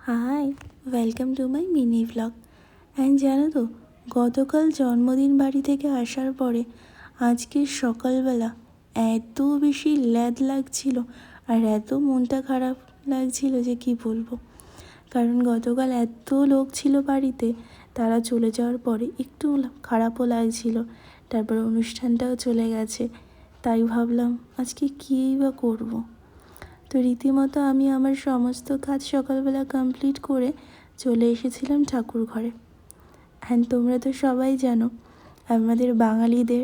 High, welcome to my mini vlog. And জানো তো, গতকাল জন্মদিন বাড়ি থেকে আসার পরে আজকে সকালবেলা এত বেশি ল্যাদ লাগছিল আর এত মনটা খারাপ লাগছিল যে কি বলবো। কারণ গতকাল এত লোক ছিল বাড়িতে, তারা চলে যাওয়ার পরে একটু খারাপও লাগছিল। তারপর অনুষ্ঠানটাও চলে গেছে, তাই ভাবলাম আজকে কী বা করবো। তো রীতিমতো আমি আমার সমস্ত কাজ সকালবেলা কমপ্লিট করে চলে এসেছিলাম ঠাকুর ঘরে। অ্যান্ড তোমরা তো সবাই জানো, আমাদের বাঙালিদের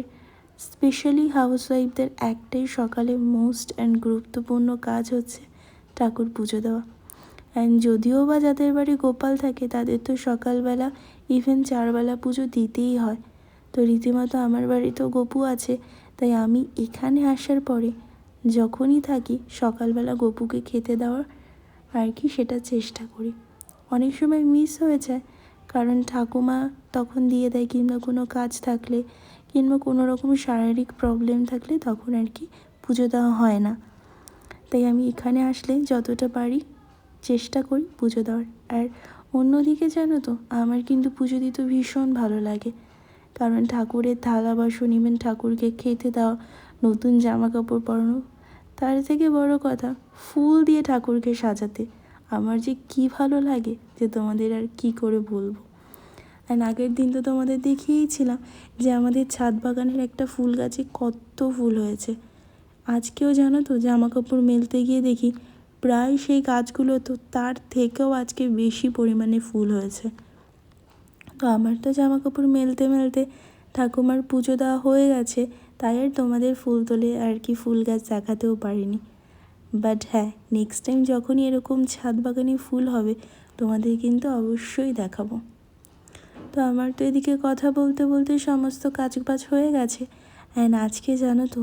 স্পেশালি হাউসওয়াইফদের একটাই সকালে মোস্ট অ্যান্ড গুরুত্বপূর্ণ কাজ হচ্ছে ঠাকুর পুজো দেওয়া। অ্যান্ড যদিও বা যাদের বাড়ি গোপাল থাকে তাদের তো সকালবেলা ইভেন 4 বেলা পুজো দিতেই হয়। তো রীতিমতো আমার বাড়িতেও গপু আছে, তাই আমি এখানে আসার পরে যখনই থাকি সকালবেলা গপুকে খেতে দেওয়ার আর কি সেটা চেষ্টা করি। অনেক সময় মিস হয়ে যায়, কারণ ঠাকুমা তখন দিয়ে দেয়, কিংবা কোনো কাজ থাকলে কিংবা কোনো রকম শারীরিক প্রবলেম থাকলে তখন আর কি পুজো দেওয়া হয় না। তাই আমি এখানে আসলে যতটা পারি চেষ্টা করি পুজো দেওয়ার। আর অন্যদিকে জানো তো, আমার কিন্তু পুজো দিতে ভীষণ ভালো লাগে, কারণ ঠাকুরের থালা বাসন, ইভেন ঠাকুরকে খেতে দেওয়া, নতুন জামা কাপড় পরানো, তার থেকে বড় কথা ফুল দিয়ে ঠাকুরকে সাজাতে আমার যে কি ভালো লাগে যে তোমাদের আর কি করে বলবো। আর আগের দিন তো তোমাদের দেখিয়েছিলাম যে আমাদের ছাদ বাগানের একটা ফুল গাছে কত ফুল হয়েছে। আজকেও জানো তো জামা কাপড় মেলতে গিয়ে দেখি প্রায় সেই গাছগুলো তো তার থেকেও আজকে বেশি পরিমাণে ফুল হয়েছে। তো আমার তো জামা কাপড় মেলতে মেলতে ঠাকুমার পুজো দেওয়া হয়ে গেছে, তাই আর তোমাদের ফুল তোলে আর কি ফুল গাছ দেখাতেও পারিনি। বাট হ্যাঁ, নেক্সট টাইম যখনই এরকম ছাদ বাগানে ফুল হবে তোমাদের কিন্তু অবশ্যই দেখাবো। তো আমার তো এদিকে কথা বলতে বলতে সমস্ত কাজবাজ হয়ে গেছে। অ্যান্ড আজকে জানো তো,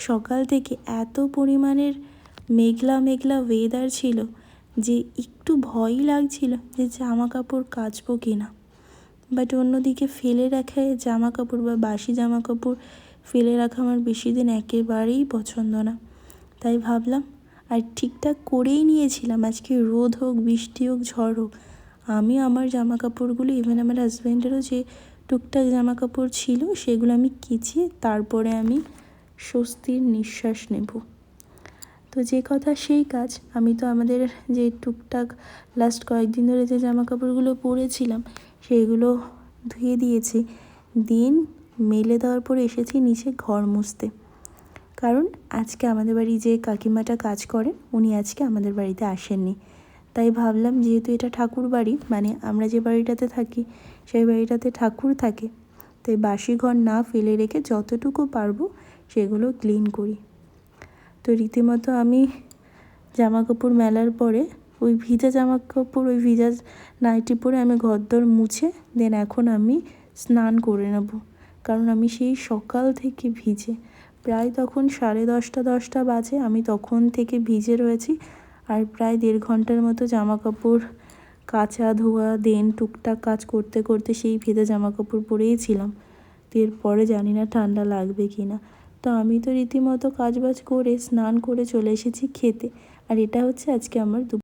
সকাল থেকে এত পরিমাণের মেঘলা মেঘলা ওয়েদার ছিল যে একটু ভয়ই লাগছিল যে জামা কাপড় কাচবো কিনা। বাট অন্যদিকে ফেলে রাখা জামা কাপড় বা বাসি জামা কাপড় ফেলে রাখা আমার বেশি দিন একেবারেই পছন্দ না। তাই ভাবলাম, আর ঠিকঠাক করেই নিয়েছিলাম, আজকে রোদ হোক, বৃষ্টি হোক, ঝড় হোক, আমি আমার জামা কাপড়গুলো, ইভেন আমার হাজব্যান্ডেরও যে টুকটাক জামা কাপড় ছিল সেগুলো আমি কেচে তারপরে আমি স্বস্তির নিঃশ্বাস নেব। তো যে কথা সেই কাজ, আমি তো আমাদের যে টুকটাক লাস্ট কয়েকদিন ধরে যে জামা কাপড়গুলো পরেছিলাম সেগুলো ধুয়ে দিয়েছি, দিন মেলে দেওয়ার পরে এসেছি নিচে ঘর মুছতে। কারণ আজকে আমাদের বাড়ি যে কাকিমাটা কাজ করেন উনি আজকে আমাদের বাড়িতে আসেননি। তাই ভাবলাম যেহেতু এটা ঠাকুর বাড়ি, মানে আমরা যে বাড়িটাতে থাকি সেই বাড়িটাতে ঠাকুর থাকে, তাই বাসি ঘর না ফেলে রেখে যতটুকু পারবো সেগুলো ক্লিন করি। তো রীতিমতো আমি জামা কাপড় মেলার পরে ওই ভিজা জামা কাপড়, ওই ভিজা নাইটি পরে আমি ঘরদোর মুছে দেন এখন আমি স্নান করে নেব। কারণ আমি সেই সকাল থেকে ভিজে, প্রায় তখন 10:30 বাজে, আমি তখন থেকে ভিজে রয়েছি। আর প্রায় 1.5 ঘন্টার মতো জামা কাপড় কাচা ধোয়া দেন টুকটাক কাজ করতে করতে সেই ভেজা জামা কাপড় পরেই ছিলাম। তো এরপরে জানি না ঠান্ডা লাগবে কি না। তো আমি তো রীতিমতো কাজবাজ করে স্নান করে চলে এসেছি খেতে। আর এটা হচ্ছে আজকে আমার